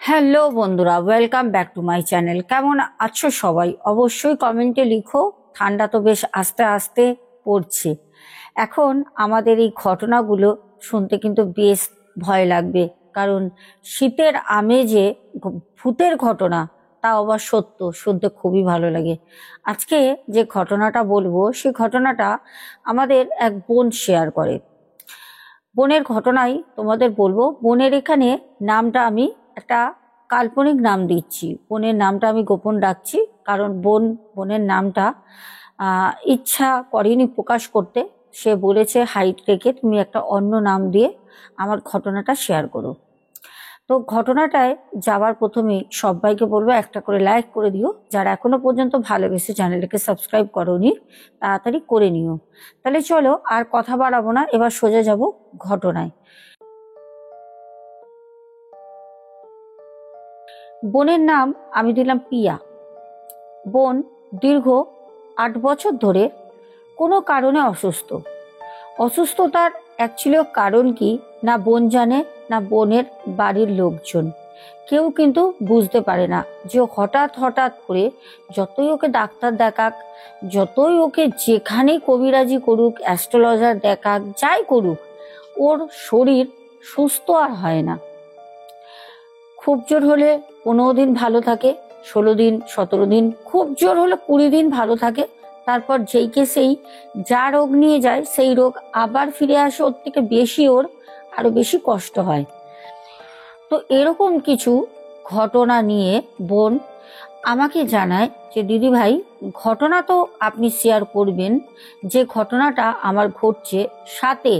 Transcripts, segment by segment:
Hello বন্ধুরা, welcome back to my channel. কেমন আছো সবাই? অবশ্যই কমেন্টে লিখো। ঠান্ডা তো বেশ আস্তে আস্তে পড়ছে। এখন আমাদের এই ঘটনাগুলো শুনতে কিন্তু বেশ ভয় লাগবে, কারণ শীতের আমেজে ভূতের ঘটনা, তা আবার সত্য, শুনতে খুবই ভালো লাগে। আজকে যে ঘটনাটা বলবো সেই ঘটনাটা আমাদের এক বোন শেয়ার করে। বোনের ঘটনাই তোমাদের বলবো। বোনের এখানে নামটা আমি একটা কাল্পনিক নাম দিচ্ছি, বোনের নামটা আমি গোপন রাখছি, কারণ বোনের নামটা ইচ্ছা করেনি প্রকাশ করতে। সে বলেছে হাইট রেখে তুমি একটা অন্য নাম দিয়ে আমার ঘটনাটা শেয়ার করো। তো ঘটনাটায় যাওয়ার প্রথমেই সবাইকে বলবো একটা করে লাইক করে দিও। যারা এখনো পর্যন্ত ভালোবেসে চ্যানেলটাকে সাবস্ক্রাইব করোনি তাড়াতাড়ি করে নিও। তাহলে চলো আর কথা বাড়াবো না, এবার সোজা যাব ঘটনায়। বোনের নাম আমি দিলাম পিয়া। বোন দীর্ঘ 8 বছর ধরে কোনো কারণে অসুস্থ। অসুস্থতার অ্যাকচুয়ালি কারণ কি না বোন জানে, না বোনের বাড়ির লোকজন, কেউ কিন্তু বুঝতে পারে না। যে হঠাৎ হঠাৎ করে যতই ওকে ডাক্তার দেখাক, যতই ওকে যেখানে কবিরাজি করুক, অ্যাস্ট্রোলজার দেখাক, যাই করুক, ওর শরীর সুস্থ আর হয় না। খুব জোর হলে 15 দিন ভালো থাকে, 16 দিন, 17 দিন, খুব জোর হলে 20 দিন ভালো থাকে। তারপর যেই কে সেই যা রোগ নিয়ে যায় সেই রোগ আবার ফিরে আসে, ওর থেকে বেশি ওর আরো বেশি কষ্ট হয়। তো এরকম কিছু ঘটনা নিয়ে বোন আমাকে জানায় যে দিদি ভাই, ঘটনা তো আপনি শেয়ার করবেন, যে ঘটনাটা আমার ঘটছে, সাথে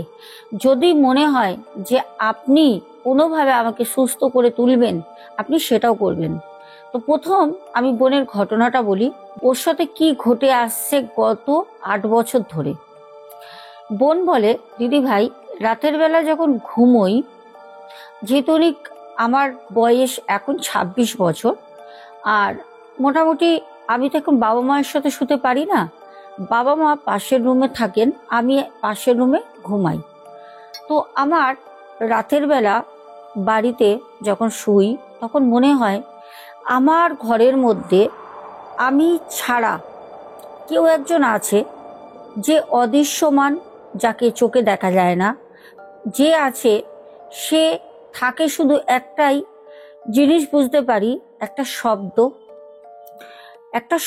যদি মনে হয় যে আপনি কোনোভাবে আমাকে সুস্থ করে তুলবেন, আপনি সেটাও করবেন। তো প্রথম আমি বোনের ঘটনাটা বলি, ওর সাথে কি ঘটে আসছে গত 8 বছর ধরে। বোন বলে, দিদি ভাই, রাতের বেলা যখন ঘুমোই, যেহেতু আমার বয়স এখন 26 বছর, আর মোটামুটি আমি তো এখন বাবা মায়ের সাথে শুতে পারি না। বাবা মা পাশের রুমে থাকেন, আমি পাশের রুমে ঘুমাই। তো আমার রাতের বেলা বাড়িতে যখন শুই, তখন মনে হয় আমার ঘরের মধ্যে আমি ছাড়া কেউ একজন আছে, যে অদৃশ্যমান, যাকে চোখে দেখা যায় না, যে আছে সে থাকে শুধু একটাই জিনিস বুঝতে পারি, একটা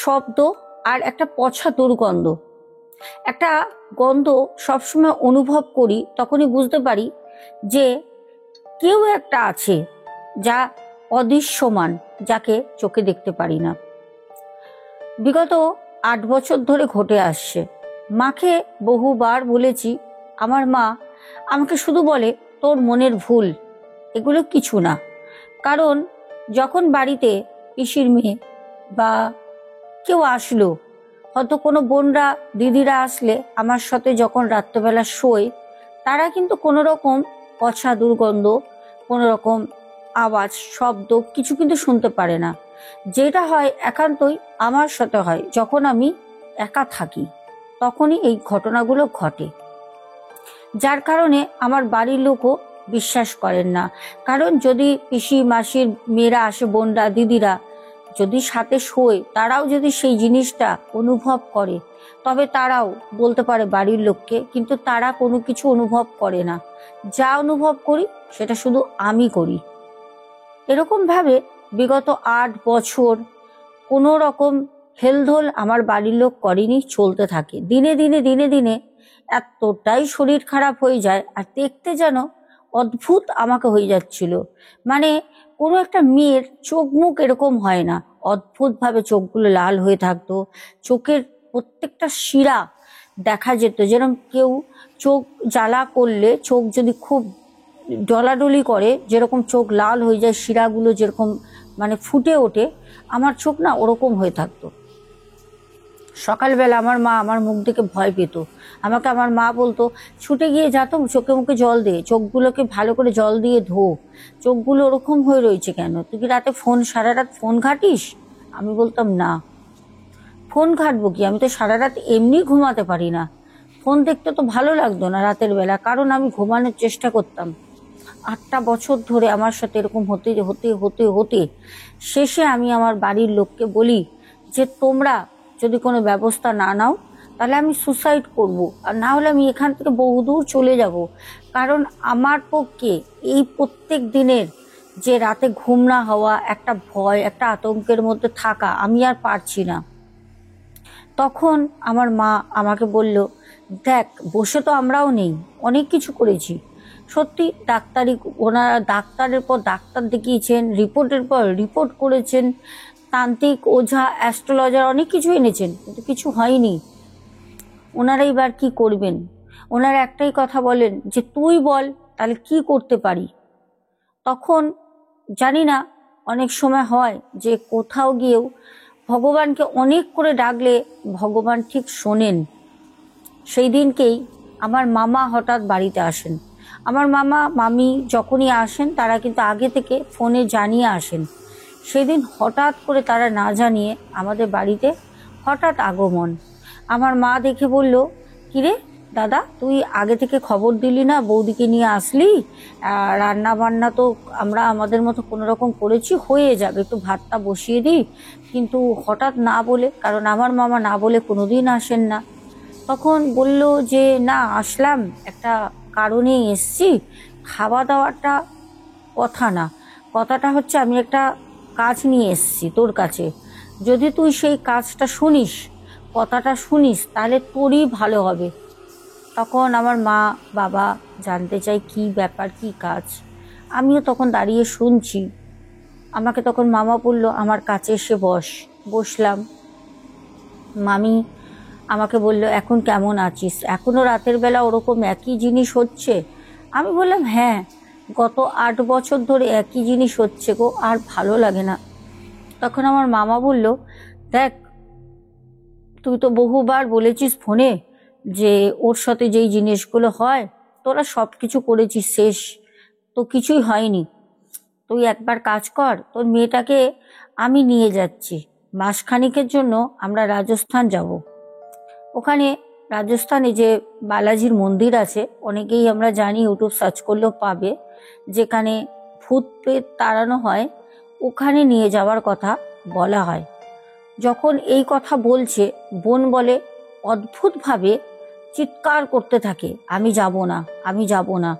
শব্দ, আর একটা পচা দুর্গন্ধ। একটা গন্ধ সবসময় অনুভব করি, তখনই বুঝতে পারি যে কেউ একটা আছে যা অদৃশ্যমান, যাকে চোখে দেখতে পারি না। বিগত 8 বছর ধরে ঘটে আসছে। মাকে বহুবার বলেছি, আমার মা আমাকে শুধু বলে তোর মনের ভুল, এগুলো কিছু না। কারণ যখন বাড়িতে পিসির মেয়ে বা কেউ আসলো, হয়তো কোনো বোনরা দিদিরা আসলে আমার সাথে যখন রাত্রেবেলা শোয়, তারা কিন্তু কোনো রকম পচা দুর্গন্ধ, কোনো রকম আওয়াজ, শব্দ কিছু কিন্তু শুনতে পারে না। যেটা হয় একান্তই আমার সাথে হয়, যখন আমি একা থাকি তখনই এই ঘটনাগুলো ঘটে। যার কারণে আমার বাড়ির লোকও বিশ্বাস করেন না। কারণ যদি পিসি মাসির মেয়েরা আসে, বোনরা দিদিরা যদি সাথে শোয়, তারাও যদি সেই জিনিসটা অনুভব করে, তবে তারাও বলতে পারে বাড়ির লোককে, কিন্তু তারা কোনো কিছু অনুভব করে না। যা অনুভব করি সেটা শুধু আমি করি। এরকম ভাবে বিগত 8 বছর কোনো রকম হেলদোল আমার বাড়ির লোক করেনি, চলতে থাকে। দিনে দিনে দিনে দিনে এতটাই শরীর খারাপ হয়ে যায়, আর দেখতে যেন অদ্ভুত আমাকে হয়ে যাচ্ছিল। মানে কোনো একটা মেয়ের চোখ মুখ এরকম হয় না, অদ্ভুতভাবে চোখগুলো লাল হয়ে থাকতো। চোখের প্রত্যেকটা শিরা দেখা যেত, যেরকম কেউ চোখ জ্বালা করলে, চোখ যদি খুব ডলাডলি করে, যেরকম চোখ লাল হয়ে যায়, শিরাগুলো যেরকম মানে ফুটে ওঠে, আমার চোখ না ওরকম হয়ে থাকতো। সকালবেলা আমার মা আমার মুখ দেখে ভয় পেত। আমাকে আমার মা বলতো, ছুটে গিয়ে যাতো, চোখে মুখে জল দে, চোখগুলোকে ভালো করে জল দিয়ে ধো, চোখগুলো ওরকম হয়ে রয়েছে কেন, তুই কি রাতে সারা রাত ফোন ঘাটিস? আমি বলতাম না, ফোন ঘাটবো কি, আমি তো সারা রাত এমনি ঘুমাতে পারি না। ফোন দেখতে তো ভালো লাগতো না রাতের বেলা, কারণ আমি ঘুমানোর চেষ্টা করতাম। 8টা বছর ধরে আমার সাথে এরকম হতে হতে হতে হতে শেষে আমি আমার বাড়ির লোককে বলি যে তোমরা যদি কোনো ব্যবস্থা না নাও তাহলে আমি সুসাইড করব, আর না হলে আমি এখান থেকে বহুদূর চলে যাব। কারণ আমার পক্ষে এই প্রত্যেক দিনের যে রাতে ঘুম না হওয়া, একটা ভয়, একটা আতঙ্কের মধ্যে থাকা, আমি আর পারছি না। তখন আমার মা আমাকে বলল, দেখ বসে তো আমরাও নেই, অনেক কিছু করেছি। সত্যি ডাক্তারি, ওনারা ডাক্তারের পর ডাক্তার দেখিয়েছেন, রিপোর্টের পর রিপোর্ট করেছেন, তান্ত্রিক, ওঝা, অ্যাস্ট্রোলজার অনেক কিছু এনেছেন, কিন্তু কিছু হয়নি। ওনারা এবার কি করবেন? ওনারা একটাই কথা বলেন যে তুই বল তাহলে কি করতে পারি। তখন জানি না, অনেক সময় হয় যে কোথাও গিয়েও ভগবানকে অনেক করে ডাকলে ভগবান ঠিক শোনেন। সেই দিনকেই আমার মামা হঠাৎ বাড়িতে আসেন। আমার মামা মামি যখনই আসেন তারা কিন্তু আগে থেকে ফোনে জানিয়ে আসেন। সেদিন হঠাৎ করে তারা না জানিয়ে আমাদের বাড়িতে হঠাৎ আগমন। আমার মা দেখে বলল, কিরে দাদা, তুই আগে থেকে খবর দিলি না, বৌদিকে নিয়ে আসলি, রান্না বান্না তো আমরা আমাদের মতো কোনো রকম করেছি, হয়ে যাবে, একটু ভাতটা বসিয়ে দিই। কিন্তু হঠাৎ না বলে, কারণ আমার মামা না বলে কোনোদিন আসেন না। তখন বলল যে না, আসলাম একটা কারণে এসছি, খাওয়া দাওয়াটা কথা না, কথাটা হচ্ছে আমি একটা কাজ নিয়ে এসছি তোর কাছে, যদি তুই সেই কাজটা শুনিস, কথাটা শুনিস, তাহলে তোরই ভালো হবে। তখন আমার মা বাবা জানতে চাই কি ব্যাপার, কি কাজ। আমিও তখন দাঁড়িয়ে শুনছি। আমাকে তখন মামা বলল, আমার কাছে এসে বসলাম। মামি আমাকে বলল, এখন কেমন আছিস? এখনো রাতের বেলা ওরকম একই জিনিস হচ্ছে? আমি বললাম, হ্যাঁ, গত 8 বছর ধরে একই জিনিস হচ্ছে গো, আর ভালো লাগে না। তখন আমার মামা বলল, দেখ তুই তো বহুবার বলেছিস ফোনে যে ওর সাথে যেই জিনিসগুলো হয়, তোরা সব কিছু করেছিস, শেষ তো কিছুই হয়নি। তুই একবার কাজ কর, তোর মেয়েটাকে আমি নিয়ে যাচ্ছি, মাসখানিকের জন্য আমরা রাজস্থান যাব। ওখানে রাজস্থানে যে বালাজির মন্দির আছে, অনেকেই আমরা জানি, ইউটিউব সার্চ করলেও পাবে, যেখানে ভূত প্রেত তাড়ানো হয়, ওখানে নিয়ে যাওয়ার কথা বলা হয়। যখন এই কথা বলছে, বোন বলে অদ্ভুতভাবে চিৎকার করতে থাকে, আমি যাব না, আমি যাব না।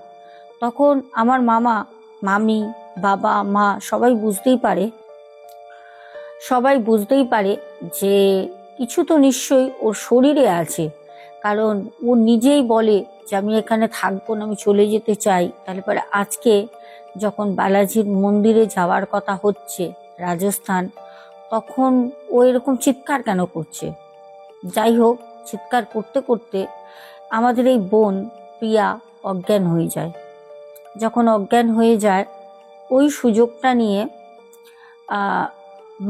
তখন আমার মামা মামি বাবা মা সবাই বুঝতেই পারে যে কিছু তো নিশ্চয়ই ওর শরীরে আছে, কারণ ও নিজেই বলে যে আমি এখানে থাকবো না, আমি চলে যেতে চাই। তাহলে পরে আজকে যখন বালাজির মন্দিরে যাওয়ার কথা হচ্ছে রাজস্থান, তখন ও এরকম চিৎকার কেন করছে? যাই হোক, চিৎকার করতে করতে আমাদের এই বোন প্রিয়া অজ্ঞান হয়ে যায়। যখন অজ্ঞান হয়ে যায়, ওই সুযোগটা নিয়ে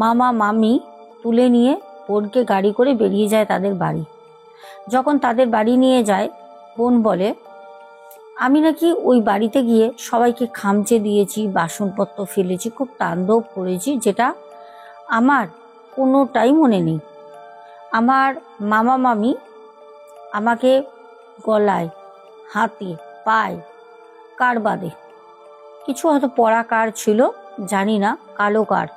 মামা মামি তুলে নিয়ে বোনকে গাড়ি করে বেরিয়ে যায় তাদের বাড়ি। যখন তাদের বাড়ি নিয়ে যায়, বোন বলে, আমি নাকি ওই বাড়িতে গিয়ে সবাইকে খামচে দিয়েছি, বাসনপত্র ফেলেছি, খুব তাণ্ডব করেছি, যেটা আমার কোনোটাই মনে নেই। আমার মামা মামি আমাকে গলায়, হাতে, পায়ে, কার বাদে কিছু হয়তো পরা কার ছিল জানি না, কালো কার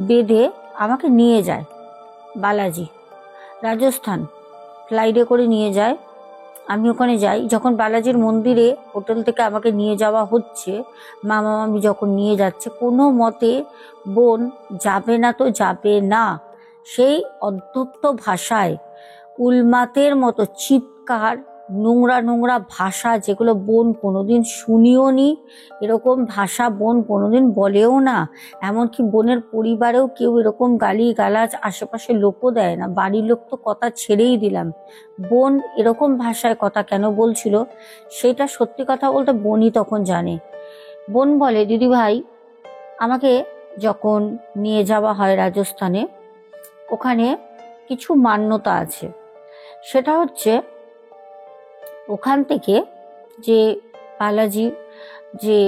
বেঁধে আমাকে নিয়ে যায় বালাজি, রাজস্থান, ফ্লাইটে করে নিয়ে যায়। আমি ওখানে যাই। যখন বালাজির মন্দিরে হোটেল থেকে আমাকে নিয়ে যাওয়া হচ্ছে, মামা মামি যখন নিয়ে যাচ্ছে, কোনো মতে বোন যাবে না তো যাবে না, সেই অধ্যপ্ত ভাষায় উলমাতের মতো চিৎকার, নোংরা নোংরা ভাষা, যেগুলো বোন কোনোদিন শুনিও নি, এরকম ভাষা বোন কোনোদিন বলেও না। এমনকি বোনের পরিবারেও কেউ এরকম গালি গালাজ আশেপাশে লোকও দেয় না, বাড়ির লোক তো কথা ছেড়েই দিলাম। বোন এরকম ভাষায় কথা কেন বলছিল, সেটা সত্যি কথা বলতে বোনই তখন জানে। বোন বলে, দিদি ভাই, আমাকে যখন নিয়ে যাওয়া হয় রাজস্থানে, ওখানে কিছু মান্যতা আছে। সেটা হচ্ছে, ওখান থেকে যে বালাজি যে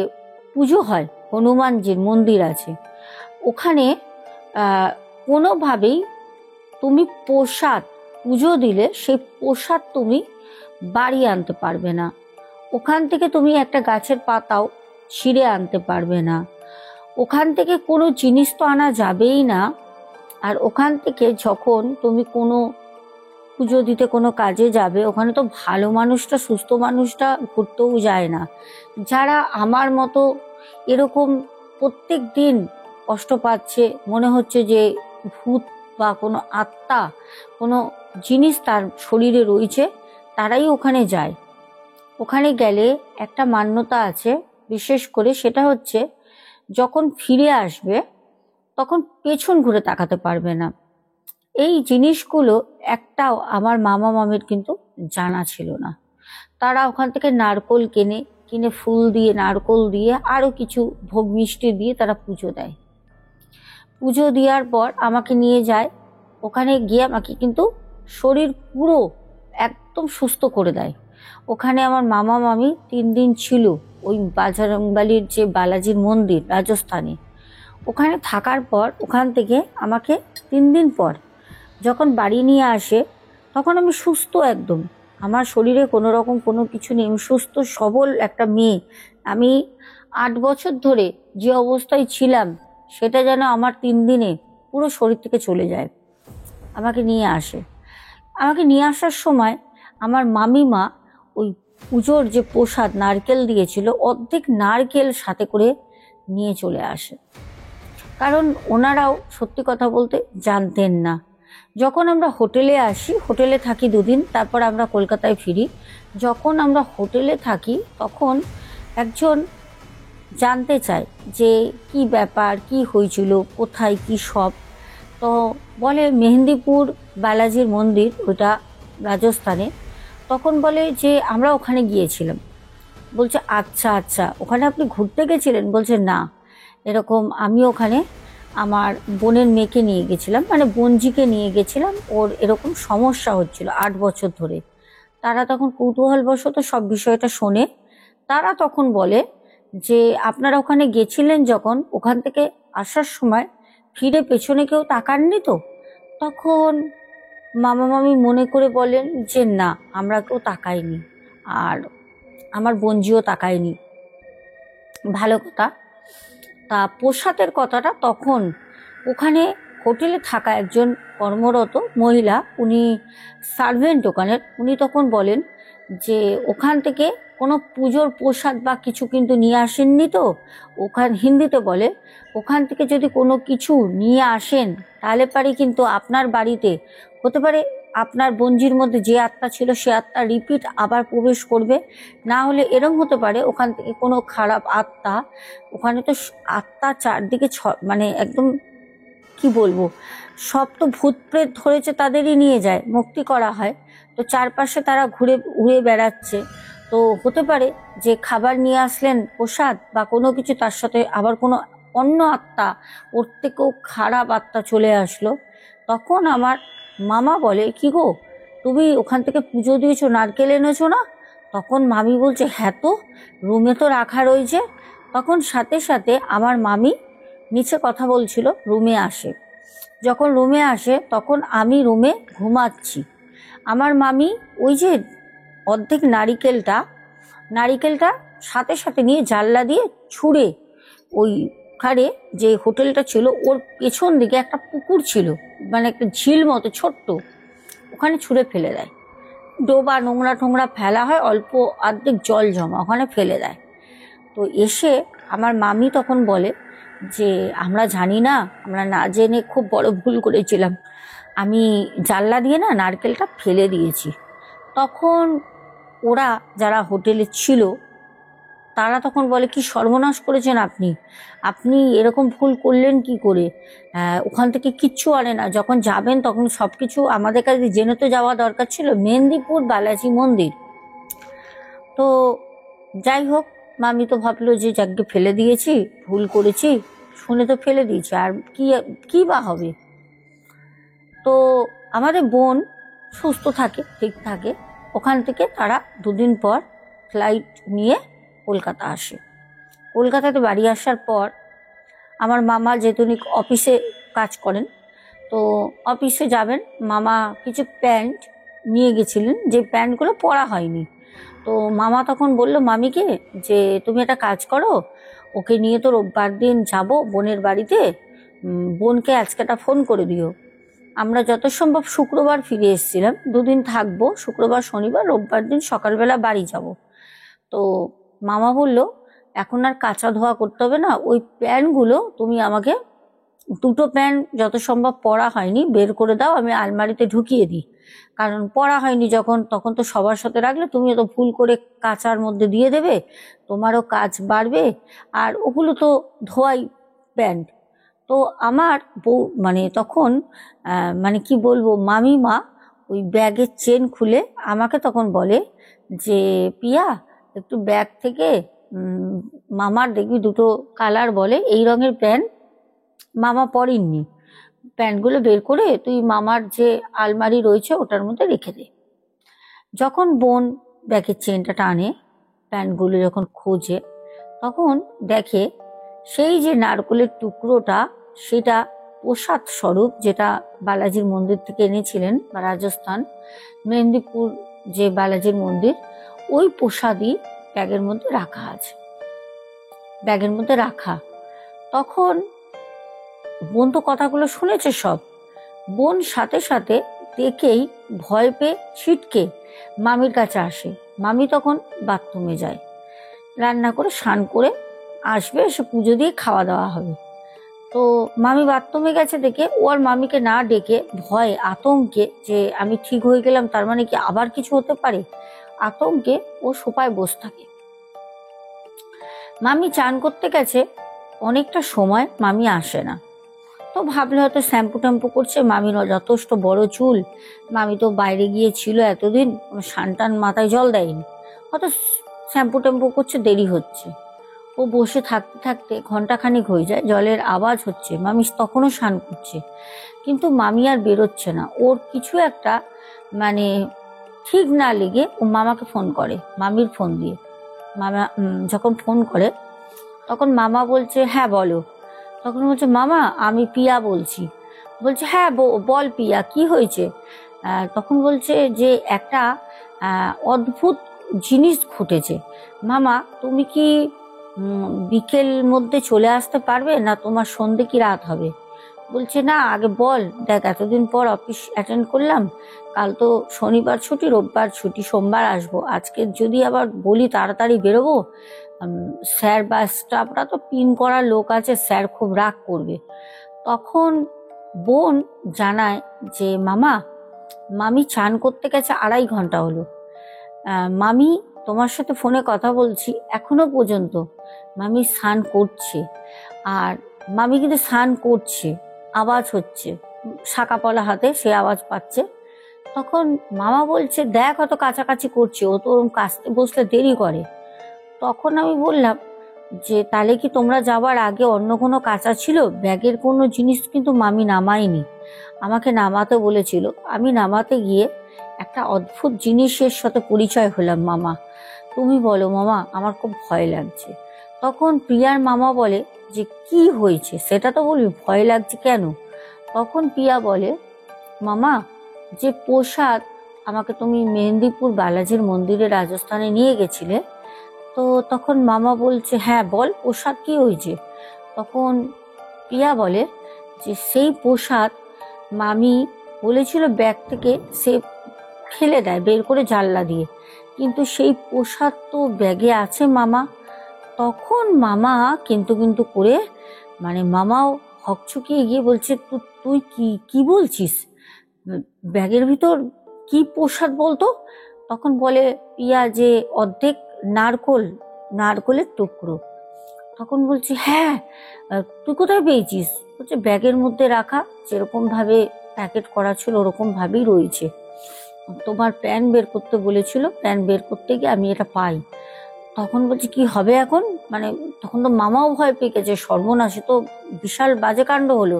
পুজো হয়, হনুমানজির মন্দির আছে, ওখানে কোনোভাবেই তুমি প্রসাদ পুজো দিলে সেই প্রসাদ তুমি বাড়ি আনতে পারবে না। ওখান থেকে তুমি একটা গাছের পাতাও ছিঁড়ে আনতে পারবে না, ওখান থেকে কোনো জিনিস তো আনা যাবেই না। আর ওখান থেকে যখন তুমি কোনো পুজো দিতে কোনো কাজে যাবে, ওখানে তো ভালো মানুষটা, সুস্থ মানুষটা ঘুরতেও যায় না। যারা আমার মতো এরকম প্রত্যেক দিন কষ্ট পাচ্ছে, মনে হচ্ছে যে ভূত বা কোনো আত্মা, কোনো জিনিস তার শরীরে রয়েছে, তারাই ওখানে যায়। ওখানে গেলে একটা মান্যতা আছে বিশেষ করে, সেটা হচ্ছে যখন ফিরে আসবে তখন পেছন ঘুরে তাকাতে পারবে না। এই জিনিসগুলো একটাও আমার মামা মামির কিন্তু জানা ছিল না। তারা ওখান থেকে নারকোল কিনে ফুল দিয়ে, নারকোল দিয়ে, আরো কিছু ভোগ মিষ্টি দিয়ে তারা পুজো দেয়। পুজো দেওয়ার পর আমাকে নিয়ে যায়। ওখানে গিয়ে আমাকে কিন্তু শরীর পুরো একদম সুস্থ করে দেয়। ওখানে আমার মামা মামি 3 দিন ছিল ওই বাজরংবালির যে বালাজির মন্দির রাজস্থানে। ওখানে থাকার পর ওখান থেকে আমাকে 3 দিন পর যখন বাড়ি নিয়ে আসে, তখন আমি সুস্থ একদম। আমার শরীরে কোনো রকম কোনো কিছু নেই, আমি সুস্থ সবল একটা মেয়ে। আমি 8 বছর ধরে যে অবস্থায় ছিলাম, সেটা যেন আমার 3 দিনে পুরো শরীর থেকে চলে যায়। আমাকে নিয়ে আসে। আমাকে নিয়ে আসার সময় আমার মামিমা ওই পুজোর যে প্রসাদ নারকেল দিয়েছিল, অর্ধেক নারকেল সাথে করে নিয়ে চলে আসে। কারণ ওনারাও সত্যি কথা বলতে জানতেন না। যখন আমরা হোটেলে আসি, হোটেলে থাকি 2 দিন, তারপর আমরা কলকাতায় ফিরি। যখন আমরা হোটেলে থাকি তখন একজন জানতে চায় যে কি ব্যাপার, কি হয়েছিল, কোথায় কি সব। তো বলে মেহেন্দিপুর বালাজির মন্দির, ওটা রাজস্থানে। তখন বলে যে আমরা ওখানে গিয়েছিলাম। বলছে আচ্ছা আচ্ছা, ওখানে আপনি ঘুরতে গেছিলেন? বলছে না, এরকম আমি ওখানে আমার বোনের মেয়েকে নিয়ে গেছিলাম, মানে বোনজিকে নিয়ে গেছিলাম, ওর এরকম সমস্যা হচ্ছিল 8 বছর ধরে। তারা তখন কৌতূহলবশত সব বিষয়টা শোনে। তারা তখন বলে যে আপনারা ওখানে গেছিলেন যখন, ওখান থেকে আসার সময় ফিরে পেছনে কেউ তাকাননি তো? তখন মামা মামি মনে করে বলেন যে না, আমরা কেউ তাকাইনি, আর আমার বোনজিও তাকায়নি। ভালো কথা। তা প্রসাদের কথাটা তখন ওখানে হোটেলে থাকা একজন কর্মরত মহিলা, উনি সার্ভেন্ট দোকানের, উনি তখন বলেন যে ওখান থেকে কোনো পুজোর প্রসাদ বা কিছু কিন্তু নিয়ে আসেননি তো। ওখান হিন্দিতে বলে, ওখান থেকে যদি কোনো কিছু নিয়ে আসেন তাহলে পারে কিন্তু আপনার বাড়িতে হতে পারে আপনার বঞ্জির মধ্যে যে আত্মা ছিল সে আত্মা রিপিট আবার প্রবেশ করবে। না হলে এরম হতে পারে ওখান থেকে কোনো খারাপ আত্মা, ওখানে তো আত্মা চারদিকে মানে একদম কি বলবো, সব তো ভূত প্রেত ধরেছে তাদেরই নিয়ে যায়, মুক্তি করা হয়। তো চারপাশে তারা ঘুরে ঘুরে বেড়াচ্ছে। তো হতে পারে যে খাবার নিয়ে আসলেন প্রসাদ বা কোনো কিছু, তার সাথে আবার কোনো অন্য আত্মা, ওর থেকেও খারাপ আত্মা চলে আসলো। তখন আমার মামা বলে কি গো, তুমি ওখান থেকে পুজো দিয়েছো, নারকেল এনেছো না? তখন মামি বলছে হ্যাঁ তো, রুমে তো রাখা রয়েছে। তখন সাথে সাথে আমার মামি নিচে কথা বলছিল, রুমে আসে। যখন রুমে আসে তখন আমি রুমে ঘুমাচ্ছি। আমার মামি ওই যে অর্ধেক নারিকেলটা সাথে সাথে নিয়ে জানলা দিয়ে ছুঁড়ে, ওই খাড়ে যে হোটেলটা ছিল ওর পেছন দিকে একটা পুকুর ছিল, মানে একটা ঝিল মতো ছোট্ট, ওখানে ছুঁড়ে ফেলে দেয়। ডোবা নোংরা টোংরা ফেলা হয়, অল্প অর্ধেক জল জমা, ওখানে ফেলে দেয়। তো এসে আমার মামি তখন বলে যে আমরা জানি না, আমরা না জেনে খুব বড় ভুল করেছিলাম, আমি জানলা দিয়ে না নারকেলটা ফেলে দিয়েছি। তখন ওরা যারা হোটেলে ছিল তারা তখন বলে কি সর্বনাশ করেছেন আপনি, আপনি এরকম ভুল করলেন কি করে? ওখান থেকে কিচ্ছু আনে না, যখন যাবেন তখন সব কিছু আমাদের কাছে জেনে তো যাওয়া দরকার ছিল, মেহেন্দিপুর বালাজি মন্দির। তো যাই হোক, মামি তো ভাবলো যে যাকে ফেলে দিয়েছি, ভুল করেছি, শুনে তো ফেলে দিয়েছি, আর কি বা হবে। তো আমাদের বোন সুস্থ থাকে, ঠিক থাকে। ওখান থেকে তারা 2 দিন পর ফ্লাইট নিয়ে কলকাতা আসে। কলকাতাতে বাড়ি আসার পর আমার মামা যেহেতু অফিসে কাজ করেন, তো অফিসে যাবেন, মামা কিছু প্যান্ট নিয়ে গেছিলেন, যে প্যান্টগুলো পরা হয়নি। তো তো মামা তখন বলল মামিকে যে তুমি একটা কাজ করো, ওকে নিয়ে তো রোববার দিন যাবো বোনের বাড়িতে, বোনকে আজকে একটা ফোন করে দিও। আমরা যত সম্ভব শুক্রবার ফিরে এসেছিলাম, 2 দিন থাকবো, শুক্রবার শনিবার রোববার দিন সকালবেলা বাড়ি যাব। তো মামা বলল এখন আর কাঁচা ধোয়া করতে হবে না, ওই প্যান্টগুলো তুমি আমাকে, 2টো প্যান্ট যত সম্ভব পরা হয়নি বের করে দাও, আমি আলমারিতে ঢুকিয়ে দিই, কারণ পরা হয়নি যখন, তখন তো সবার সাথে রাখলে তুমিও তো ভুল করে কাচার মধ্যে দিয়ে দেবে, তোমারও কাজ বাড়বে, আর ওগুলো তো ধোয়াই প্যান্ট। তো আমার বউ মানে তখন মানে কি বলবো, মামিমা ওই ব্যাগের চেন খুলে আমাকে তখন বলে যে পিয়া একটু ব্যাগ থেকে মামার দেখবি 2টো কালার বলে এই রঙের প্যান্ট মামা পরেননি, প্যান্টগুলো বের করে তুই মামার যে আলমারি রয়েছে ওটার মধ্যে রেখে দে। যখন বোন ব্যাগের চেনটা টানে, প্যান্টগুলো যখন খোঁজে, তখন দেখে সেই যে নারকোলের টুকরোটা, সেটা প্রসাদ স্বরূপ, যেটা বালাজির মন্দির থেকে এনেছিলেন বা রাজস্থান মেহেন্দিপুর যে বালাজির মন্দির, ওই প্রসাদই ব্যাগের মধ্যে রাখা আছে, ব্যাগের মধ্যে রাখা। তখন বোন তো কথাগুলো শুনেছে সব, বোন সাথে সাথে দেখেই ভয় পেয়ে ছিটকে মামির কাছে আসে। মামি তখন বাথরুমে যায়, রান্না করে স্নান করে আসবে, এসে পুজো দিয়ে খাওয়া দাওয়া হবে। তো মামি বাথরুমে গেছে দেখে ও আর মামিকে না ডেকে ভয় আতঙ্কে, যে আমি ঠিক হয়ে গেলাম তার মানে কি আবার কিছু হতে পারে, আতঙ্কে ও সোফায় বসে থাকে। মামি চান করতে গেছে, অনেকটা সময় মামি আসে না। তো ভাবলে হয়তো শ্যাম্পু ট্যাম্পু করছে, মামির যথেষ্ট বড় চুল, মামি তো বাইরে গিয়েছিল এতদিন, সানটান মাথায় জল দেয়নি, হয়তো শ্যাম্পু ট্যাম্পু করছে, দেরি হচ্ছে। ও বসে থাকতে থাকতে ঘন্টাখানিক হয়ে যায়, জলের আওয়াজ হচ্ছে, মামি তখনও স্নান করছে, কিন্তু মামি আর বেরোচ্ছে না। ওর কিছু একটা মানে ঠিক না লেগে ও মামাকে ফোন করে, মামির ফোন দিয়ে। মামা যখন ফোন করে তখন মামা বলছে হ্যাঁ বলো। তখন বলছে মামা আমি পিয়া বলছি। বলছে হ্যাঁ বল পিয়া কি হয়েছে। তখন বলছে যে একটা অদ্ভুত জিনিস ঘটেছে মামা, তুমি কি বিকেল মধ্যে চলে আসতে পারবে না, তোমার সন্ধে কি রাত হবে। বলছে না আগে বল, দেখ এতদিন পর অফিস অ্যাটেন্ড করলাম, কাল তো শনিবার ছুটি, রোববার ছুটি, সোমবার আসবো, আজকে যদি আবার বলি তাড়াতাড়ি বেরোবো, স্যার বা স্টাফরা তো পিন করার লোক আছে, স্যার খুব রাগ করবে। তখন বোন জানায় যে মামা মামি চান করতে গেছে 2.5 ঘন্টা হলো, মামি তোমার সাথে ফোনে কথা বলছি এখনো পর্যন্ত মামি স্নান করছে, আর মামি কিন্তু স্নান করছে, আওয়াজ হচ্ছে, শাঁকা পলা হাতে সে আওয়াজ পাচ্ছে। তখন মামা বলছে দেখ হয়তো কাছাকাছি করছে, ও তো ওরকম কাছতে বসলে দেরি করে। তখন আমি বললাম যে তাহলে কি তোমরা যাবার আগে অন্য কোনো কাঁচা ছিল, ব্যাগের কোনো জিনিস কিন্তু মামি নামায়নি, আমাকে নামাতে বলেছিল, আমি নামাতে গিয়ে একটা অদ্ভুত জিনিসের সাথে পরিচয় হলাম মামা, তুমি বলো মামা আমার খুব ভয় লাগছে। তখন প্রিয়ার মামা বলে যে কি হয়েছে সেটা তো বলবি, ভয় লাগছে কেন। তখন প্রিয়া বলে মামা যে প্রসাদ আমাকে তুমি মেহেন্দিপুর বালাজির মন্দিরে রাজস্থানে নিয়ে গেছিলে, তো তখন মামা বলছে হ্যাঁ বল প্রসাদ কি হয়েছে। তখন প্রিয়া বলে যে সেই প্রসাদ মামি বলেছিল ব্যাগ থেকে সে ফেলে দেয় বের করে জানলা দিয়ে, কিন্তু সেই প্রসাদ তো ব্যাগে আছে মামা। তখন মামা কিন্তু কিন্তু করে মানে মামাও হকচকিয়ে গিয়ে বলছে তুই কি কি বলছিস, ব্যাগের ভিতর কি প্রসাদ বলতো। তখন বলে পিয়া যে অর্ধেক নারকলের টুকরো। তখন বলছি হ্যাঁ তুই কোথায় পেয়েছিস। বলছে ব্যাগের মধ্যে রাখা, যেরকম ভাবে প্যাকেট করা ছিল ওরকম ভাবেই রয়েছে, তোমার প্যান বের করতে বলেছিল, প্যান বের করতে গিয়ে আমি এটা পাই। তখন বলছি কি হবে এখন, মানে তখন তো মামাও ভয় পেয়ে গেছে, সর্বনাশে তো বিশাল বাজে কাণ্ড হলো।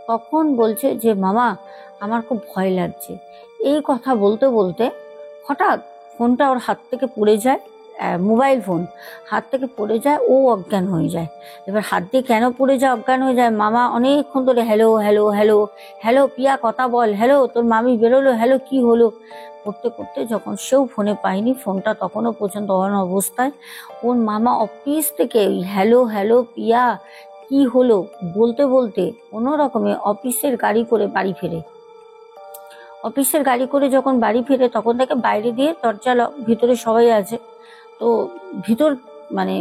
তখন বলছে যে মামা আমার খুব ভয় লাগছে। এই কথা বলতে বলতে হঠাৎ ফোনটা ওর হাত থেকে পড়ে যায়, মোবাইল ফোন হাত থেকে পড়ে যায়, ও অজ্ঞান হয়ে যায়। এবার হাত দিয়ে কেন পড়ে যায়, অজ্ঞান হয়ে যায়, মামা অনেকক্ষণ ধরে হ্যালো হ্যালো হ্যালো হ্যালো পিয়া কথা বল, হ্যালো তোর মামি বেরোলো, হ্যালো কি হলো করতে করতে যখন সেও ফোনে পায়নি, ফোনটা তখনও পর্যন্ত অন অবস্থায়, ওর মামা অফিস থেকে হ্যালো হ্যালো পিয়া কি হলো বলতে বলতে কোনো রকমে অফিসের গাড়ি করে বাড়ি ফেরে। অফিসের গাড়ি করে যখন বাড়ি ফিরে তখন তাকে বাইরে দিয়ে দরজা ভিতরে সবাই আছে, তো ভিতর মানে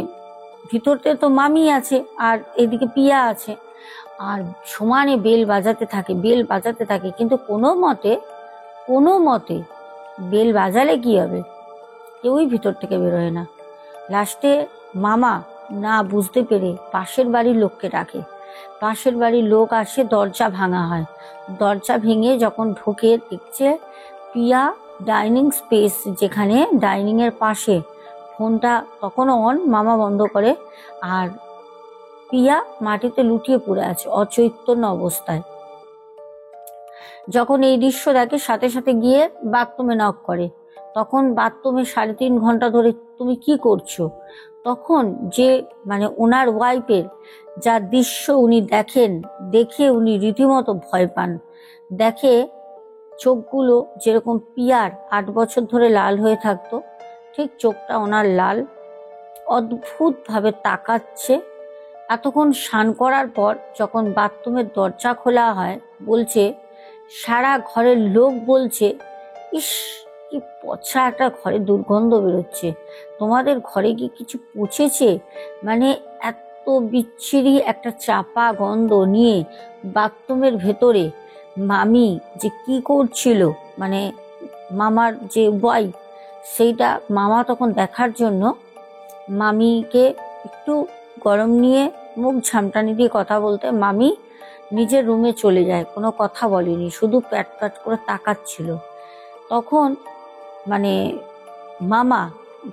ভিতরতে তো মামি আছে আর এদিকে পিয়া আছে, আর সমানে বেল বাজাতে থাকে কিন্তু কোনো মতে বেল বাজালে কি হবে, কেউই ভিতর থেকে বেরোয় না। লাস্টে মামা না বুঝতে পেরে পাশের বাড়ির লোককে ডাকে, পাশের বাড়ির লোক আসে, দরজা ভাঙা হয়। দরজা ভেঙে যখন ঢোকে দেখছে পিয়া ডাইনিং স্পেস, যেখানে ডাইনিং এর পাশে, ফোনটা তখনও অন, মামা বন্ধ করে, আর পিয়া মাটিতে লুটিয়ে পড়ে আছে অচৈতন্য অবস্থায়। যখন এই দৃশ্য দেখে সাথে সাথে গিয়ে বাথরুমে নক করে, তখন বাথরুমে 3.5 ঘন্টা ধরে তুমি কি করছো, তখন যে ওনার ওয়াইফের যা দৃশ্য উনি দেখে উনি রীতিমতো ভয় পান। দেখে চোখগুলো যেরকম পিয়ার 8 বছর ধরে লাল হয়ে থাকতো, ঠিক চোখটা ওনার লাল, অদ্ভুত ভাবে তাকাচ্ছে। এতক্ষণ স্নান করার পর যখন বাথরুমের দরজা খোলা হয়, বলছে সারা ঘরের লোক বলছে, ইস কি পচা একটা ঘরে দুর্গন্ধ বেরোচ্ছে, তোমাদের ঘরে কি কিছু পচেছে? এত বিচ্ছিরি একটা চাপা গন্ধ নিয়ে বাথরুমের ভেতরে মামি যে কি করছিল, মামার যে ওয়াইফ, সেইটা মামা তখন দেখার জন্য মামিকে একটু গরম নিয়ে মুখ ঝামটানি দিয়ে কথা বলতে মামি নিজের রুমে চলে যায়, কোনো কথা বলেনি, শুধু প্যাট প্যাট করে তাকাচ্ছিল। তখন মামা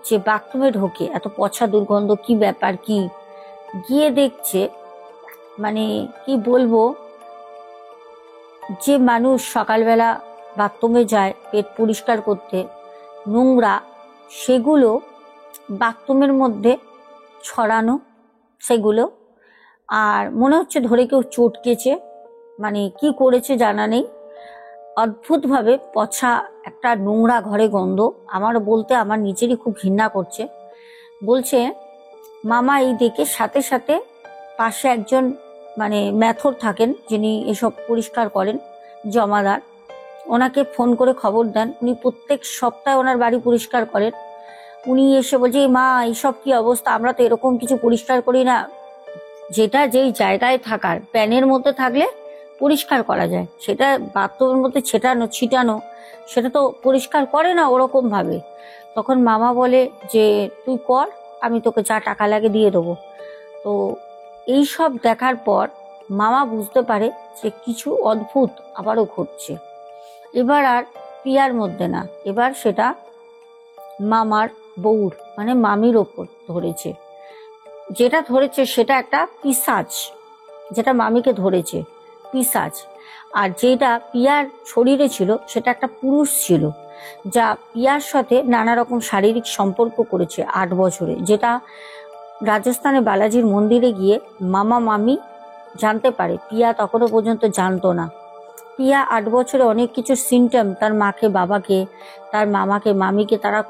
যে বাথরুমে ঢোকে, এত পচা দুর্গন্ধ, কি ব্যাপার কি, গিয়ে দেখছে কি বলবো, যে মানুষ সকালবেলা বাথরুমে যায় পেট পরিষ্কার করতে, নোংরা সেগুলো বাথরুমের মধ্যে ছড়ানো, সেগুলো, আর মনে হচ্ছে ধরে কেউ চটকেছে, কি করেছে জানা নেই, অদ্ভুতভাবে পচা একটা নোংরা ঘরে গন্ধ। আমার নিজেরই খুব ঘৃণা করছে। বলছে মামা এই দেখে সাথে সাথে পাশে একজন ম্যাথর থাকেন, যিনি এসব পরিষ্কার করেন, জমাদার, ওনাকে ফোন করে খবর দেন। উনি প্রত্যেক সপ্তাহে ওনার বাড়ি পরিষ্কার করেন। উনি এসে বলছে, মা এইসব কি অবস্থা, আমরা তো এরকম কিছু পরিষ্কার করি না, যেটা যেই জায়গায় থাকার, প্যানের মধ্যে থাকলে পরিষ্কার করা যায়, সেটা বাথরুমের মধ্যে ছিটানো সেটা তো পরিষ্কার করে না ওরকম ভাবে। তখন মামা বলে যে তুই কর, আমি তোকে যা টাকা লাগে দিয়ে দেবো। তো এই সব দেখার পর মামা বুঝতে পারে যে কিছু অদ্ভুত আবারও ঘটছে। এবার আর পিয়ার মধ্যে না, এবার সেটা মামার বউর মামির ওপর ধরেছে। যেটা ধরেছে সেটা একটা পিশাচ, যেটা মামিকে ধরেছে পিশাচ, আর যেটা পিয়ার শরীরে ছিল সেটা একটা পুরুষ ছিল, যা পিয়ার সাথে নানা রকম শারীরিক সম্পর্ক করেছে 8 বছরে, যেটা রাজস্থানে বালাজির মন্দিরে গিয়ে মামা মামি জানতে পারে, পিয়া তখনও পর্যন্ত জানতো না। পিয়া 8 বছরে অনেক কিছু সিমটম তার মাকে, বাবাকে, তার মামাকে, মামিকে, তারা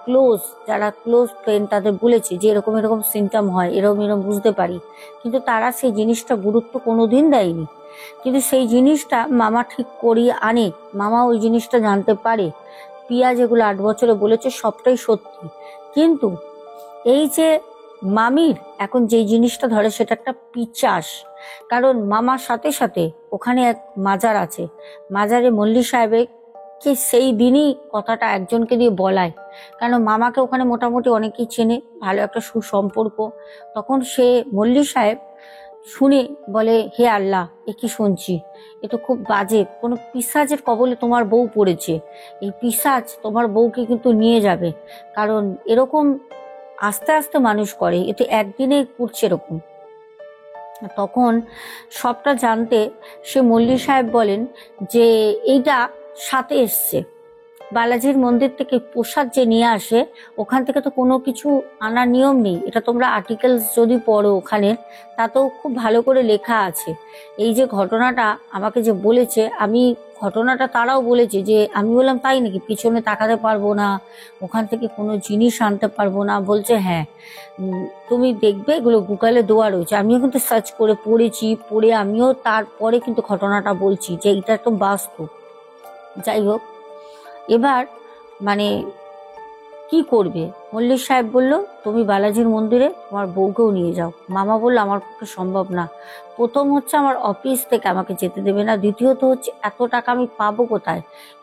যারা ক্লোজ ফ্রেন্ড তাদের বলেছে যে এরকম এরকম সিমটম হয়, এরকম এরকম বুঝতে পারি, কিন্তু তারা সেই জিনিসটা গুরুত্ব কোনোদিন দেয়নি। কিন্তু সেই জিনিসটা মামা ঠিক করিয়ে আনে, মামা ওই জিনিসটা জানতে পারে পিয়া যেগুলো 8 বছরে বলেছে সবটাই সত্যি। কিন্তু এই যে মামির এখন যে জিনিসটা ধরে সেটা একটা পিচাস, কারণ মামার সাথে সাথে ওখানে এক মাজার আছে, মাজারে মল্লি সাহেবকে সেই দিনই কথাটা একজনকে দিয়ে বলায়, কারণ মামাকে ওখানে মোটামুটি অনেকেই চেনে, ভালো একটা সুসম্পর্ক। তখন সে মল্লি সাহেব শুনে বলে, হে আল্লাহ, এ কি শুনছি, এ তো খুব বাজে, কোনো পিশাচের কবলে তোমার বউ পড়েছে, এই পিশাচ তোমার বউকে কিন্তু নিয়ে যাবে, কারণ এরকম আস্তে আস্তে মানুষ করে, এতে একদিনে করছে এরকম। তখন সবটা জানতে সে মল্লি সাহেব বলেন যে এইটা সাথে এসছে, বালাজির মন্দির থেকে প্রসাদ যে নিয়ে আসে ওখান থেকে তো কোনো কিছু আনার নিয়ম নেই, এটা তোমরা আর্টিকেলস যদি পড়ো ওখানে তাতেও খুব ভালো করে লেখা আছে। এই যে ঘটনাটা আমাকে যে বলেছে, আমি ঘটনাটা তারাও বলেছে যে আমি বললাম তাই নাকি, পিছনে তাকাতে পারবো না, ওখান থেকে কোনো জিনিস আনতে পারবো না? বলছে হ্যাঁ, তুমি দেখবে এগুলো গুগলে দেওয়া রয়েছে। আমিও কিন্তু সার্চ করে পড়েছি, পড়ে আমিও তারপরে কিন্তু ঘটনাটা বলছি যে এটা একদম বাস্তব। যাই হোক, এবার মানে কি করবে? মল্লিক সাহেব বলল তুমি বালাজির মন্দিরে তোমার বউকেও নিয়ে যাও। মামা বলল আমার পক্ষে সম্ভব না। প্রথম হচ্ছে আমার অফিস থেকে আমাকে যেতে দেবে না, দ্বিতীয়ত হচ্ছে এত টাকা আমি পাবো কোথায়?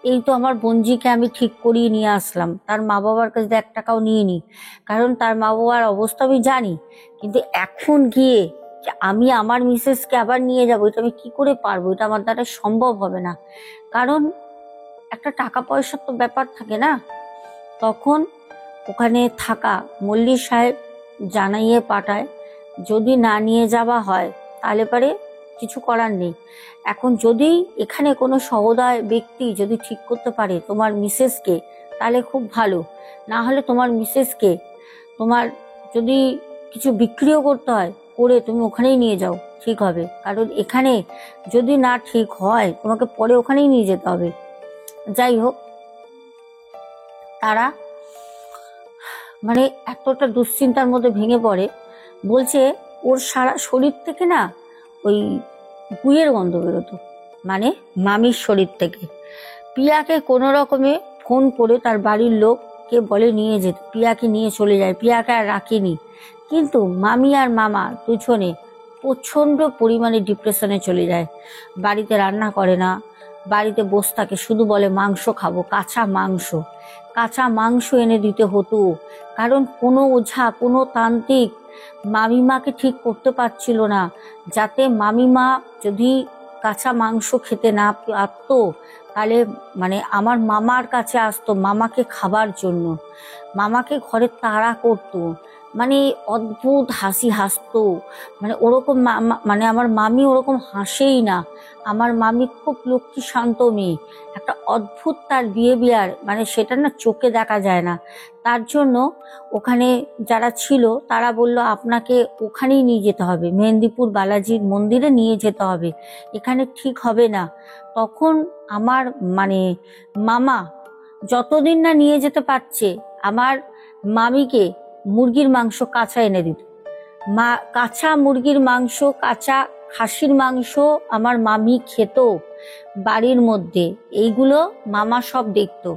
এই তো আমার বোনজিকে আমি ঠিক করিয়ে নিয়ে আসলাম, তার মা বাবার কাছে 1 টাকাও নিয়ে নি, কারণ তার মা বাবার অবস্থা আমি জানি। কিন্তু এখন গিয়ে যে আমি আমার মিসেসকে আবার নিয়ে যাবো, এটা আমি কি করে পারবো? এটা আমার দ্বারা সম্ভব হবে না, কারণ একটা টাকা পয়সার তো ব্যাপার থাকে না। তখন ওখানে থাকা মল্লিক সাহেব জানাইয়ে পাঠায় যদি না নিয়ে যাওয়া হয় তাহলে পরে কিছু করার নেই। এখন যদি এখানে কোনো সহৃদয় ব্যক্তি যদি ঠিক করতে পারে তোমার মিসেসকে, তাহলে খুব ভালো। না হলে তোমার মিসেসকে তোমার যদি কিছু বিক্রিও করতে হয় করে তুমি ওখানেই নিয়ে যাও, ঠিক হবে। কারণ এখানে যদি না ঠিক হয় তোমাকে পরে ওখানেই নিয়ে যেতে হবে। যাই হোক, তারা মানে এতটা দুশ্চিন্তার মধ্যে ভেঙে পড়ে, বলছে ওর সারা শরীর থেকে না ওই গুয়ের গন্ধ বেরোতো, মানে মামির শরীর থেকে। পিয়াকে কোনো রকমে ফোন করে তার বাড়ির লোককে বলে নিয়ে যেতে, পিয়াকে নিয়ে চলে যায়, পিয়াকে আর রাখেনি। কিন্তু মামি আর মামা দুজনে প্রচন্ড পরিমাণে ডিপ্রেশনে চলে যায়। বাড়িতে রান্না করে না, বাড়িতে বসে থাকে, শুধু বলে মাংস খাবো, কাঁচা মাংস। কাঁচা মাংস এনে দিতে হতো, কারণ কোনো ওঝা কোনো তান্ত্রিক মামিমাকে ঠিক করতে পারছিল না, যাতে মামিমা যদি কাঁচা মাংস খেতে না পারতো তাহলে মানে আমার মামার কাছে আসতো মামাকে খাবার জন্য, মামাকে ঘরে তাড়া করতো, মানে অদ্ভুত হাসি হাসতো। মানে ওরকম মানে আমার মামি ওরকম হাসেই না। আমার মামি খুব লক্ষ্মী শান্ত মেয়ে, একটা অদ্ভুত তার বিহেভিয়ার, মানে সেটা না চোখে দেখা যায় না। তার জন্য ওখানে যারা ছিল তারা বলল আপনাকে ওখানেই নিয়ে যেতে হবে, মেহেন্দিপুর বালাজির মন্দিরে নিয়ে যেতে হবে, এখানে ঠিক হবে না। তখন আমার মানে মামা যতদিন না নিয়ে যেতে পারছে আমার মামিকে মুরগির মাংস কাঁচা এনে দিত। কাঁচা মুরগির মাংস, কাঁচা খাসির মাংস আমার মামি খেত বাড়ির মধ্যে। এইগুলো মামা সব দেখতো।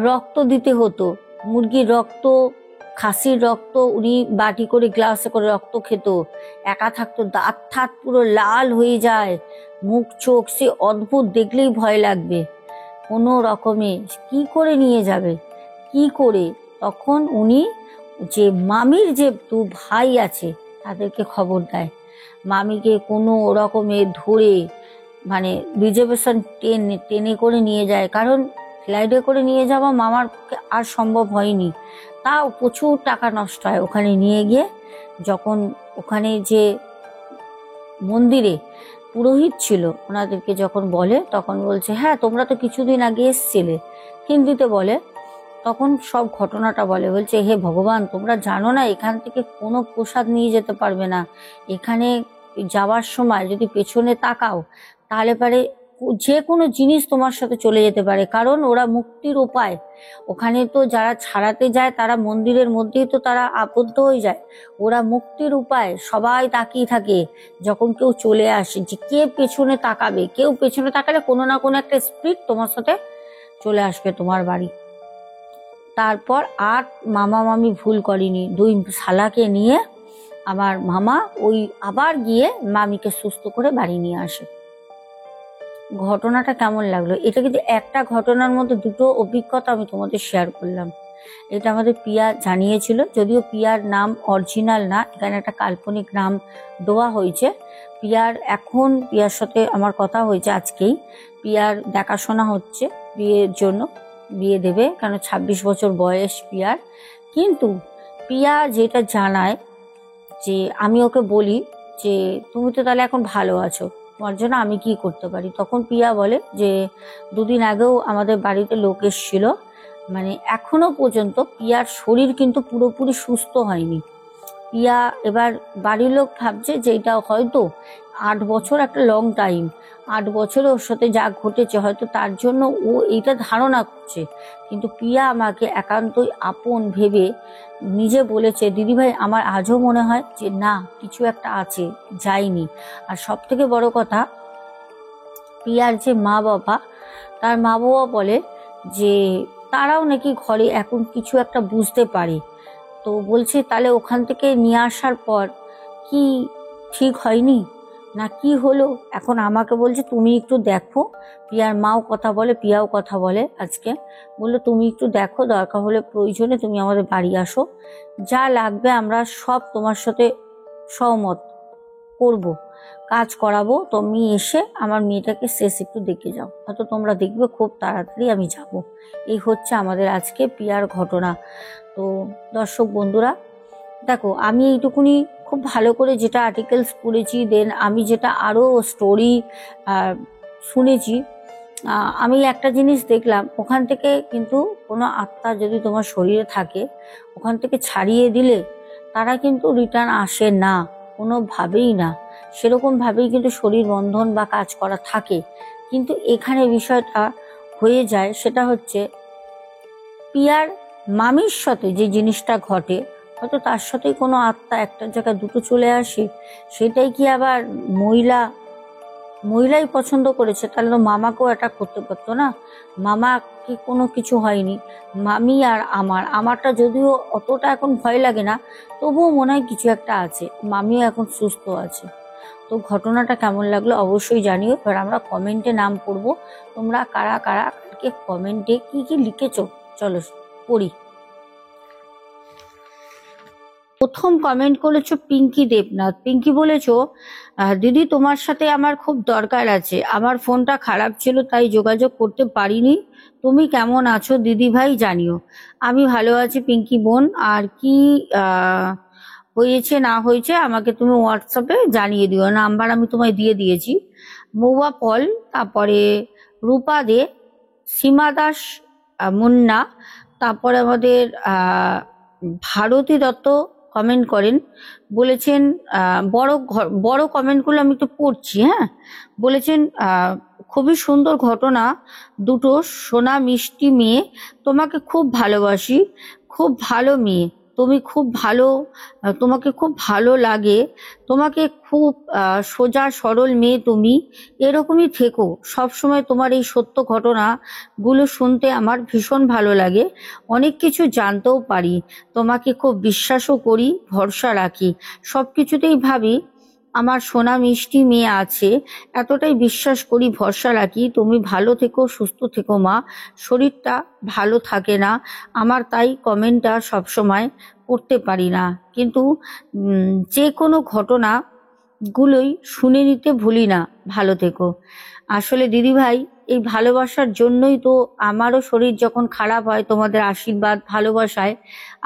রক্ত দিতে হতো, মুরগির রক্ত, খাসির রক্ত, উনি বাটি করে গ্লাসে করে রক্ত খেত। একা থাকতো, দাঁত ঠাত পুরো লাল হয়ে যায়, মুখ চোখ সে অদ্ভুত, দেখলেই ভয় লাগবে। কোনো রকমে কি করে নিয়ে যাবে, কি করে? তখন উনি যে মামির যে 2 ভাই আছে তাদেরকে খবর দেয়, মামিকে কোনো রকমে ধরে মানে রিজার্ভেশন টেনে করে নিয়ে যায়, কারণ ফ্লাইটে করে নিয়ে যাওয়া মামার পক্ষে আর সম্ভব হয়নি। তাও প্রচুর টাকা নষ্ট হয় ওখানে নিয়ে গিয়ে। যখন ওখানে যে মন্দিরে পুরোহিত ছিল ওনাদেরকে যখন বলে, তখন বলছে হ্যাঁ তোমরা তো কিছুদিন আগে এসছিলে, হিন্দিতে বলে। তখন সব ঘটনাটা বলে, বলছে হে ভগবান, তোমরা জানো না এখান থেকে কোনো প্রসাদ নিয়ে যেতে পারবে না, এখানে যাওয়ার সময় যদি পেছনে তাকাও তাহলে পারে যে কোনো জিনিস তোমার সাথে চলে যেতে পারে, কারণ ওরা মুক্তির উপায়। ওখানে তো যারা ছাড়াতে যায় তারা মন্দিরের মধ্যেই তো তারা আবদ্ধ হয়ে যায়, ওরা মুক্তির উপায়। সবাই তাকিয়ে থাকে যখন কেউ চলে আসে যে কে পেছনে তাকাবে, কেউ পেছনে তাকালে কোনো না কোনো একটা স্পিরিট তোমার সাথে চলে আসবে তোমার বাড়ি। তারপর আর মামা মামি ভুল করেনি, 2 শালাকে নিয়ে আমার মামা ওই আবার গিয়ে মামিকে সুস্থ করে বাড়ি নিয়ে আসে। ঘটনাটা কেমন লাগলো? এটা কিন্তু একটা ঘটনার মধ্যে 2টো অভিজ্ঞতা আমি তোমাদের শেয়ার করলাম। এটা আমাদের পিয়া জানিয়েছিল, যদিও পিয়ার নাম অরিজিনাল না, এখানে একটা কাল্পনিক নাম দেওয়া হয়েছে। পিয়ার সাথে আমার কথা হয়েছে আজকেই, পিয়ার দেখাশোনা হচ্ছে বিয়ের জন্য, বিয়ে দেবে, কারণ 26 বছর বয়স পিয়ার। কিন্তু পিয়া যেটা জানায় যে আমি ওকে বলি যে তুমি তো তাহলে এখন ভালো আছো, তোমার জন্য আমি কি করতে পারি? তখন পিয়া বলে যে 2 দিন আগেও আমাদের বাড়িতে লোক এসেছিল, মানে এখনো পর্যন্ত পিয়ার শরীর কিন্তু পুরোপুরি সুস্থ হয়নি। পিয়া এবার বাড়ির লোক ভাবছে যে এটা হয়তো 8 বছর একটা লং টাইম, 8 বছরে ওর সাথে যা ঘটেছে হয়তো তার জন্য ও এইটা ধারণা করছে। কিন্তু পিয়া আমাকে একান্তই আপন ভেবে নিজে বলেছে, দিদিভাই আমার আজও মনে হয় যে না, কিছু একটা আছে, যায়নি। আর সব থেকে বড় কথা, পিয়ার যে মা বাবা, তার মা বাবা বলে যে তারাও নাকি ঘরে এখন কিছু একটা বুঝতে পারে। তো বলছে তাহলে ওখান থেকে নিয়ে আসার পর কি ঠিক হয়নি না কি হলো, এখন আমাকে বলছে তুমি একটু দেখো। পিয়ার মাও কথা বলে, পিয়াও কথা বলে। আজকে বললো তুমি একটু দেখো, দরকার হলে প্রয়োজনে তুমি আমাদের বাড়ি আসো, যা লাগবে আমরা সব তোমার সাথে সহমত করব, কাজ করাবো। তুমি এসে আমার মেয়েটাকে শেষ একটু দেখে যাও, হয়তো তোমরা দেখবে খুব তাড়াতাড়ি আমি যাব। এই হচ্ছে আমাদের আজকে পিয়ার ঘটনা। তো দর্শক বন্ধুরা, দেখো আমি এইটুকুনি খুব ভালো করে যেটা আর্টিকেলস পড়েছি, দেন আমি যেটা আরও স্টোরি শুনেছি, আমি একটা জিনিস দেখলাম, ওখান থেকে কিন্তু কোনো আত্মা যদি তোমার শরীরে থাকে, ওখান থেকে ছাড়িয়ে দিলে তারা কিন্তু রিটার্ন আসে না, কোনোভাবেই না। সেরকমভাবেই কিন্তু শরীর বন্ধন বা কাজ করা থাকে। কিন্তু এখানে বিষয়টা হয়ে যায়, সেটা হচ্ছে পিয়ার মামির সাথে যে জিনিসটা ঘটে, হয়তো তার সাথেই কোনো আত্মা একটার জায়গায় দুটো চলে আসে। সেটাই কি আবার মহিলাই পছন্দ করেছে, তাহলে তো মামাকেও অ্যাটাক করতে পারতো না। মামা কি কোনো কিছু হয়নি, মামি আর আমারটা যদিও অতটা এখন ভয় লাগে না, তবুও মনে হয় কিছু একটা আছে। মামিও এখন সুস্থ আছে। তো ঘটনাটা কেমন লাগলো অবশ্যই জানিও। এবার আমরা কমেন্টে নাম পড়বো, তোমরা কারা কারা কালকে কমেন্টে কি কি লিখেছো চলো পড়ি। প্রথম কমেন্ট করেছো পিঙ্কি দেবনাথ। পিঙ্কি বলেছো, দিদি তোমার সাথে আমার খুব দরকার আছে, আমার ফোনটা খারাপ ছিল তাই যোগাযোগ করতে পারিনি, তুমি কেমন আছো দিদি ভাই জানিও। আমি ভালো আছি পিঙ্কি বোন, আর কি হয়েছে না হয়েছে আমাকে তুমি হোয়াটসঅ্যাপে জানিয়ে দিও, নাম্বার আমি তোমায় দিয়ে দিয়েছি। মৌয়া পল, তারপরে রূপা দে, সীমা দাস মুন্না, তারপরে আমাদের ভারতী দত্ত কমেন্ট করেন, বলেছেন বড় কমেন্টগুলো আমি একটু পড়ছি, হ্যাঁ। বলেছেন খুবই সুন্দর ঘটনা, দুটো সোনা মিষ্টি মেয়ে, তোমাকে খুব ভালোবাসি, খুব ভালো মেয়ে তুমি, খুব ভালো, তোমাকে খুব ভালো লাগে, তোমাকে খুব সোজা সরল মেয়ে তুমি, এরকমই থেকো সবসময়। তোমার এই সত্য ঘটনাগুলো শুনতে আমার ভীষণ ভালো লাগে, অনেক কিছু জানতেও পারি, তোমাকে খুব বিশ্বাসও করি, ভরসা রাখি, সব কিছুতেই ভাবি আমার সোনা মিষ্টি মেয়ে আছে, এতটাই বিশ্বাস করি, ভরসা রাখি। তুমি ভালো থেকো, সুস্থ থেকো মা, শরীরটা ভালো থাকে না আমার, তাই কমেন্টটা সবসময় পড়তে পারি না, কিন্তু যে কোনো ঘটনাগুলোই শুনে নিতে ভুলি না, ভালো থেকো। আসলে দিদিভাই এই ভালোবাসার জন্যই তো আমারও শরীর যখন খারাপ হয়, তোমাদের আশীর্বাদ ভালোবাসায়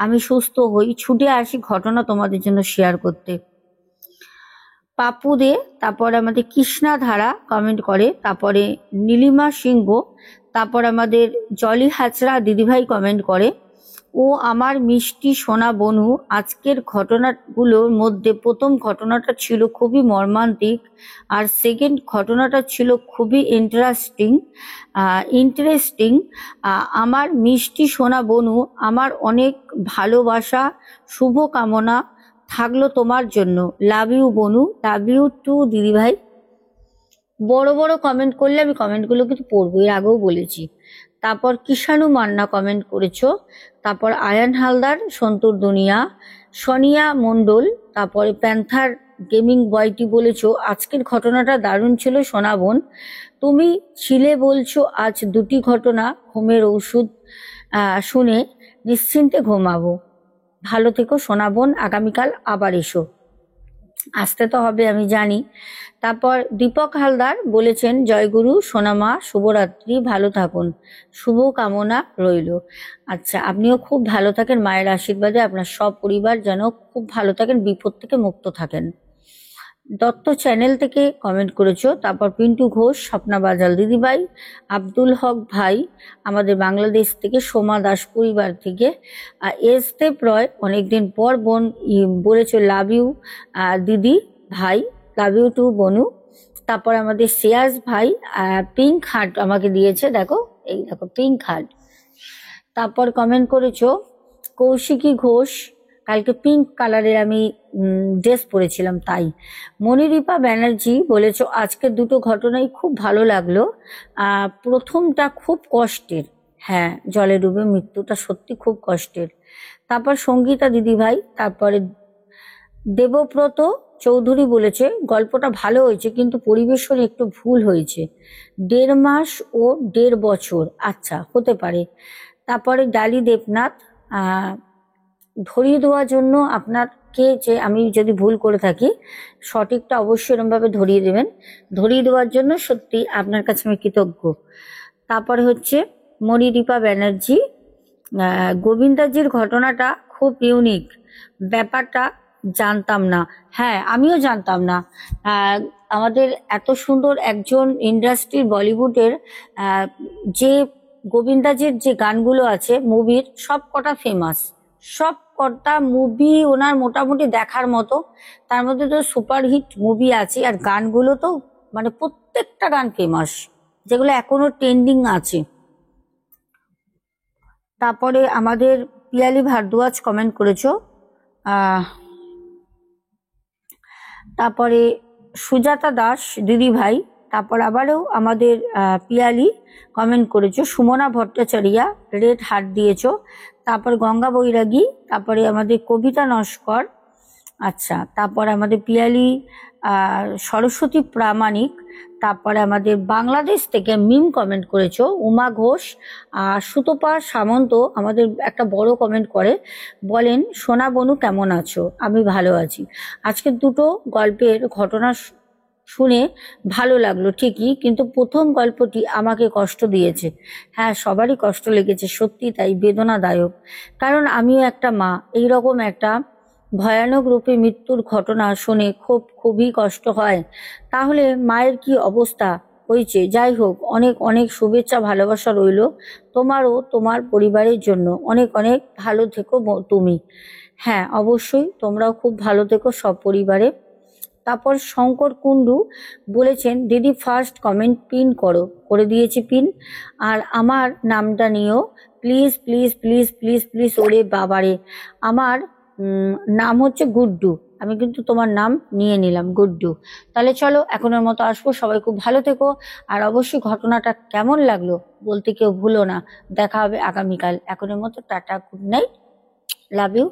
আমি সুস্থ হই, ছুটে আসি ঘটনা তোমাদের জন্য শেয়ার করতে। পাপু দে, তারপরে আমাদের কৃষ্ণা ধারা কমেন্ট করে, তারপরে নীলিমা সিংহ, তারপর আমাদের জলি হাজরা দিদিভাই কমেন্ট করে, ও আমার মিষ্টি সোনা বনু, আজকের ঘটনাগুলোর মধ্যে প্রথম ঘটনাটা ছিল খুবই মর্মান্তিক, আর সেকেন্ড ঘটনাটা ছিল খুবই ইন্টারেস্টিং। আমার মিষ্টি সোনা বনু, আমার অনেক ভালোবাসা, শুভকামনা থাকলো তোমার জন্য, লাভ ইউ বনু, লাভ ইউ টু দিদিভাই। বড় বড় কমেন্ট করলে আমি কমেন্টগুলো কিন্তু পড়বো, এর আগেও বলেছি। তারপর কিষাণু মান্না কমেন্ট করেছো, তারপর আয়ান হালদার, সন্তুর দুনিয়া, সোনিয়া মণ্ডল, তারপরে প্যান্থার গেমিং বয়টি বলেছো, আজকের ঘটনাটা দারুণ ছিল সোনা বোন, তুমি ছিলে বলছো আজ দুটি ঘটনা, ঘুমের ওষুধ শুনে নিশ্চিন্তে ঘুমাবো, ভালো থেকো সোনা বোন, আগামীকাল আবার এসো। আসতে তো হবে আমি জানি। তারপর দীপক হালদার বলেছেন, জয়গুরু সোনামা, শুভরাত্রি, ভালো থাকুন, শুভ কামনা রইল। আচ্ছা, আপনিও খুব ভালো থাকেন, মায়ের আশীর্বাদে আপনার সব পরিবার যেন খুব ভালো থাকেন, বিপদ থেকে মুক্ত থাকেন। দত্ত চ্যানেল থেকে কমেন্ট করেছো। তারপর পিন্টু ঘোষ, স্বপ্না বাজাল দিদিভাই, আব্দুল হক ভাই আমাদের বাংলাদেশ থেকে, সোমা দাস পরিবার থেকে, এস দেব রয় অনেকদিন পর বোন বলেছো লাভ ইউ দিদি ভাই, লাভ ইউ টু বনু। তারপর আমাদের শ্রেয়াস ভাই পিঙ্ক হার্ট আমাকে দিয়েছে, দেখো এই দেখো পিঙ্ক হার্ট। তারপর কমেন্ট করেছো কৌশিকী ঘোষ, কালকে পিঙ্ক কালারের আমি ড্রেস পরেছিলাম তাই। মনিরূপা ব্যানার্জি বলেছো আজকের দুটো ঘটনাই খুব ভালো লাগলো। প্রথমটা খুব কষ্টের, হ্যাঁ জলে ডুবে মৃত্যুটা সত্যি খুব কষ্টের। তারপর সঙ্গীতা দিদিভাই, তারপরে দেবব্রত চৌধুরী বলেছে গল্পটা ভালো হয়েছে কিন্তু পরিবেশন একটু ভুল হয়েছে, 1.5 মাস ও 1.5 বছর, আচ্ছা হতে পারে। তারপরে ডালি দেবনাথ, ধরিয়ে দেওয়ার জন্য আপনাকে, যে আমি যদি ভুল করে থাকি সঠিকটা অবশ্যই এরমভাবে ধরিয়ে দেবেন, ধরিয়ে দেওয়ার জন্য সত্যি আপনার কাছে আমি কৃতজ্ঞ। তারপরে হচ্ছে মনিরূপা ব্যানার্জি, গোবিন্দাজির ঘটনাটা খুব ইউনিক, ব্যাপারটা জানতাম না। হ্যাঁ আমিও জানতাম না। আমাদের এত সুন্দর একজন ইন্ডাস্ট্রির বলিউডের যে গোবিন্দাজির যে গানগুলো আছে মুভির সব কটা ফেমাস, সব কটা মুভি ওনার মোটামুটি দেখার মতো। তার মধ্যে তো সুপারহিট মুভি আছে, আর গানগুলো তো মানে প্রত্যেকটা গান ফেমাস, যেগুলো এখনো ট্রেন্ডিং আছে। তারপরে আমাদের পিয়ালি ভারদ্বাজ কমেন্ট করেছো। তারপরে সুজাতা দাস দিদি ভাই, তারপর আবারও আমাদের পিয়ালি কমেন্ট করেছো। সুমনা ভট্টাচার্যা রেড হার্ট দিয়েছো। তারপর গঙ্গা বৈরাগী, তারপরে আমাদের কবিতা নস্কর, আচ্ছা তারপর আমাদের পিয়ালি সরস্বতী প্রামাণিক, তারপরে আমাদের বাংলাদেশ থেকে মিম কমেন্ট করেছো উমা ঘোষ। সুতপা সামন্ত আমাদের একটা বড় কমেন্ট করে, বলেন সোনা বনু কেমন আছো, আমি ভালো আছি। আজকে দুটো গল্পের ঘটনা শুনে ভালো লাগলো ঠিকই, কিন্তু প্রথম গল্পটি আমাকে কষ্ট দিয়েছে। হ্যাঁ সবারই কষ্ট লেগেছে, সত্যি তাই, বেদনাদায়ক। কারণ আমিও একটা মা, এইরকম একটা ভয়ানক রূপে মৃত্যুর ঘটনা শুনে খুবই কষ্ট হয়। তাহলে মায়ের কি অবস্থা হয়েছে। যাই হোক, অনেক অনেক শুভেচ্ছা ভালোবাসা রইল তোমারও তোমার পরিবারের জন্য। অনেক অনেক ভালো থেকো তুমি। হ্যাঁ অবশ্যই তোমরাও খুব ভালো থেকো সব পরিবারে। তারপর শঙ্কর কুণ্ডু বলেছেন দিদি ফার্স্ট কমেন্ট পিন করো, করে দিয়েছি পিন, আর আমার নামটা নিও please please please please please. ওরে বাবারে, আমার নাম হচ্ছে গুড্ডু, আমি কিন্তু তোমার নাম নিয়ে নিলাম গুড্ডু। তাহলে চলো এখনের মতো আসবো, সবাই খুব ভালো থেকো। আর অবশ্যই ঘটনাটা কেমন লাগলো বলতে কেউ ভুলো না। দেখা হবে আগামীকাল। এখনের মতো টাটা, গুড নাইট, লাভ ইউ।